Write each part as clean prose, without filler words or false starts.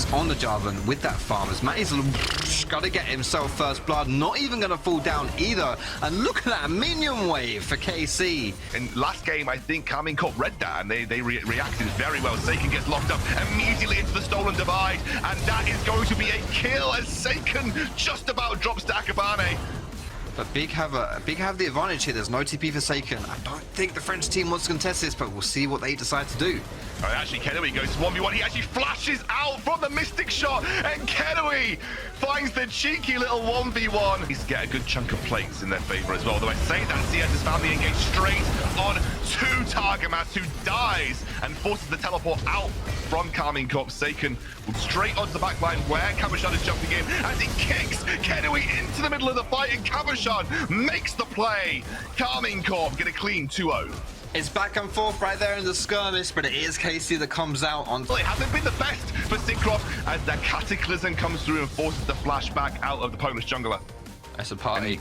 focus on the Jarvan with that farm as Matty's got to get himself first blood, not even going to fall down either. And look at that minion wave for KC. In last game, I think Carmine Corp read that and they reacted very well. Seiken gets locked up immediately into the Stolen Divide, and that is going to be a kill as Seiken just about drops to Akabane. But Big have the advantage here. There's no TP for Seiken. I don't think the French team wants to contest this, but we'll see what they decide to do. Oh, actually, Kenui goes 1v1. He actually flashes out from the Mystic Shot, and Kenui finds the cheeky little 1v1. He's get a good chunk of plates in their favor as well. Though I say that CS has found the engage straight on to Targamas, who dies and forces the teleport out from Carmine Corp. Seiken straight onto the backline where Kabashan is jumping in as he kicks Kenui into the middle of the fight, and Kabashan makes the play. Carmine Corp get a clean 2-0. It's back and forth right there in the skirmish, but it is KC that comes out on. Well, it hasn't been the best for Syncroft as the Cataclysm comes through and forces the flashback out of the Polish jungler. It's a party.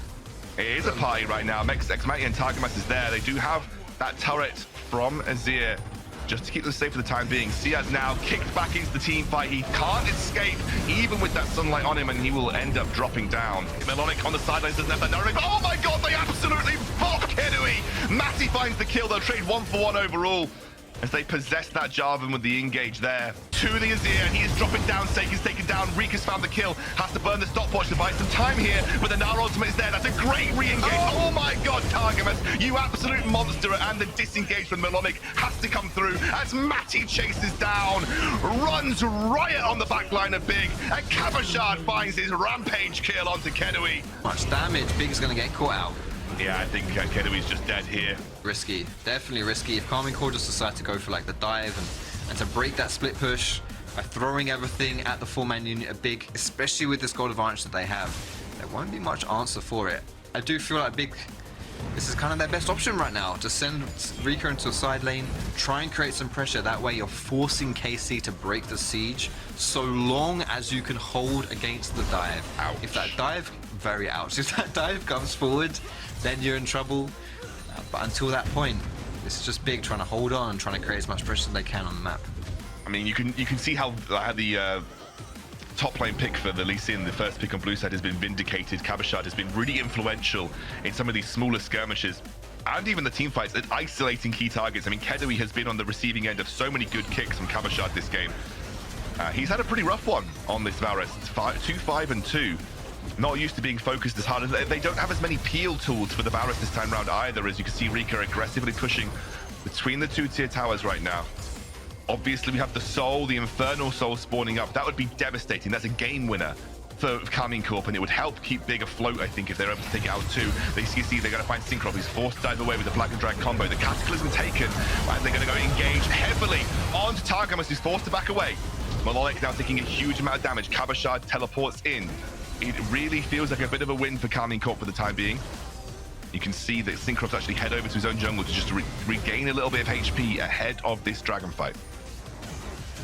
It is a party right now. Xmati and Targamas is there. They do have that turret from Azir just to keep them safe for the time being. Siaz now kicked back into the team fight. He can't escape even with that sunlight on him, and he will end up dropping down. Melonic on the sidelines doesn't have that direct. Oh my god, they absolutely fuck Kenui. Matty finds the kill. They'll trade 1-for-1 overall as they possess that Jarvan with the engage there. To the Azir, and he is dropping down. Seiken's taken down. Rika's found the kill. Has to burn the stopwatch to buy some time here, but the Nara ultimate is there. That's a great re-engage. Oh my god, Targamas, you absolute monster, and the disengage from Melonic has to come through as Matty chases down, runs riot on the backline of Big, and Kabashard finds his rampage kill onto Kenui. Much damage. Big's going to get caught out. Yeah, I think Kenui's just dead here. Risky, definitely risky. If Carmine Corp just decide to go for like the dive and to break that split push by throwing everything at the four-man unit of Big, especially with this gold advantage that they have, there won't be much answer for it. I do feel like Big, this is kind of their best option right now. Just send Rika into a side lane, try and create some pressure. That way you're forcing KC to break the siege so long as you can hold against the dive. Ouch. If that dive, very ouch. If that dive comes forward, then you're in trouble. But until that point, this is just Big trying to hold on and trying to create as much pressure as they can on the map. I mean, you can see how the top lane pick for the Lee Sin, the first pick on blue side, has been vindicated. Kabashard has been really influential in some of these smaller skirmishes and even the team fights at isolating key targets. I mean, Kedui has been on the receiving end of so many good kicks from Kabashard this game. He's had a pretty rough one on this Varus. 2-5-2. Not used to being focused as hard. They don't have as many peel tools for the Varus this time round either, as you can see Rika aggressively pushing between the two tier towers right now. Obviously, we have the Soul, the Infernal Soul spawning up. That would be devastating. That's a game winner for Carmine Corp, and it would help keep Big afloat, I think, if they're able to take it out too. They see they're going to find Syncroft. He's forced to dive away with the Black and Drag combo. The Cataclysm taken, and they're going to go engage heavily onto Targamas, who's forced to back away. Melonic now taking a huge amount of damage. Kabashard teleports in. It really feels like a bit of a win for Carmine Corp for the time being. You can see that Syncroft actually head over to his own jungle to just regain a little bit of HP ahead of this dragon fight.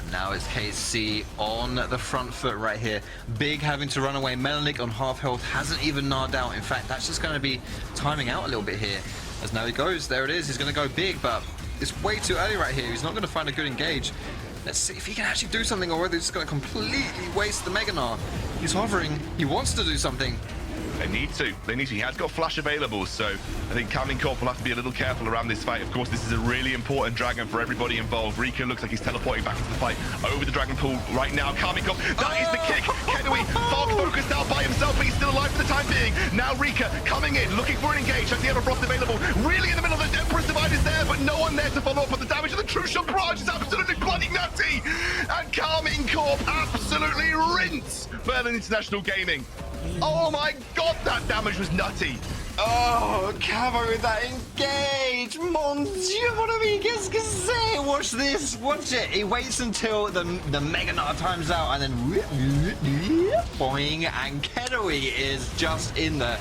Now it's KC on the front foot right here. Big having to run away. Melonic on half health, hasn't even gnarred out. In fact, that's just going to be timing out a little bit here. As now he goes, there it is. He's going to go Big, but it's way too early right here. He's not going to find a good engage. Let's see if he can actually do something, or whether he's just going to completely waste the Mega Gnar. He's hovering. He wants to do something. They need to. He has got flash available, so I think Carmine Corp will have to be a little careful around this fight. Of course, this is a really important dragon for everybody involved. Rika looks like he's teleporting back into the fight over the dragon pool right now. Carmine Corp, that is the kick. Kenui, Fog focused out by himself, but he's still alive for the time being. Now Rika coming in, looking for an engage. Has the Everfrost available? Really in the middle of the Emperor's Divide is there, but no one there to follow up on the damage. And the True Shot barrage is absolutely bloody nutty. And Carmine Corp absolutely rinse Berlin International Gaming. Oh my god, that damage was nutty. Oh, Cavo with that engage. Mon Dieu, what have he qu'est-ce que c'est? Watch this, watch it. He waits until the Mega Gnar times out, and then boing, and Kenui is just in the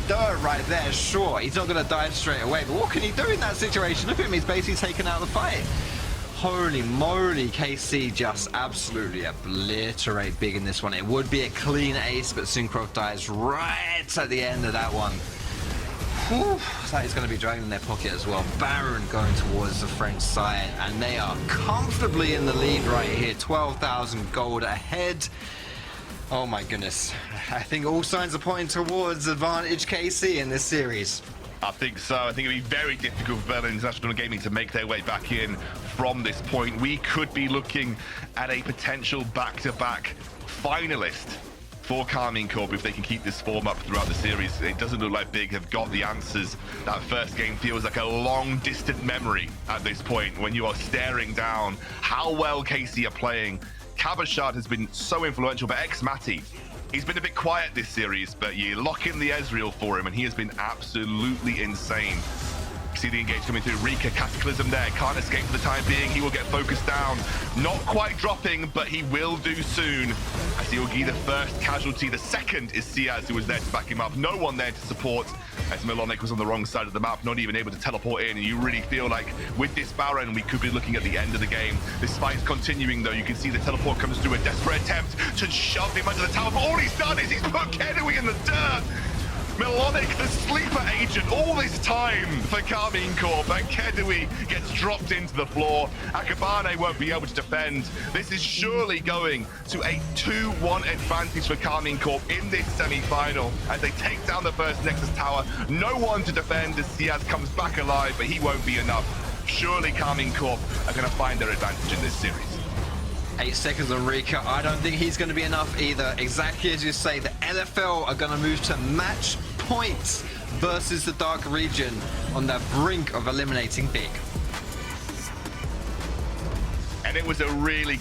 dirt right there. Sure, he's not going to dive straight away, but what can he do in that situation? Look at him, he's basically taken out the fight. Holy moly, KC just absolutely obliterate Big in this one. It would be a clean ace, but Syncroft dies right at the end of that one. Whew, that is going to be dragging in their pocket as well. Baron going towards the French side, and they are comfortably in the lead right here. 12,000 gold ahead. Oh my goodness. I think all signs are pointing towards advantage KC in this series. I think so. I think it'd be very difficult for Berlin International Gaming to make their way back in from this point. We could be looking at a potential back-to-back finalist for Karmine Corp if they can keep this form up throughout the series. It doesn't look like Big have got the answers. That first game feels like a long distant memory at this point when you are staring down how well KC are playing. Kabashard has been so influential, but X-Mati, he's been a bit quiet this series, but you lock in the Ezreal for him and he has been absolutely insane. You see the engage coming through. Rika, Cataclysm there, can't escape for the time being. He will get focused down. Not quite dropping, but he will do soon. I see Ogi, the first casualty. The second is Siaz, who was there to back him up. No one there to support, as Milonic was on the wrong side of the map, not even able to teleport in. And you really feel like with this Baron, we could be looking at the end of the game. This fight's continuing, though. You can see the teleport comes through. A desperate attempt to shove him under the tower, but all he's done is he's put Kenui in the dirt. Milonic, the sleeper agent, all this time for Karmine Corp, and Kenui gets dropped into the floor. Akabane won't be able to defend. This is surely going to a 2-1 advantage for Karmine Corp in this semi-final as they take down the first Nexus tower. No one to defend as Siaz comes back alive, but he won't be enough. Surely Karmine Corp are going to find their advantage in this series. 8 seconds on Rika. I don't think he's going to be enough either. Exactly as you say, the LFL are going to move to match points versus the Dark Region on the brink of eliminating Big. And it was a really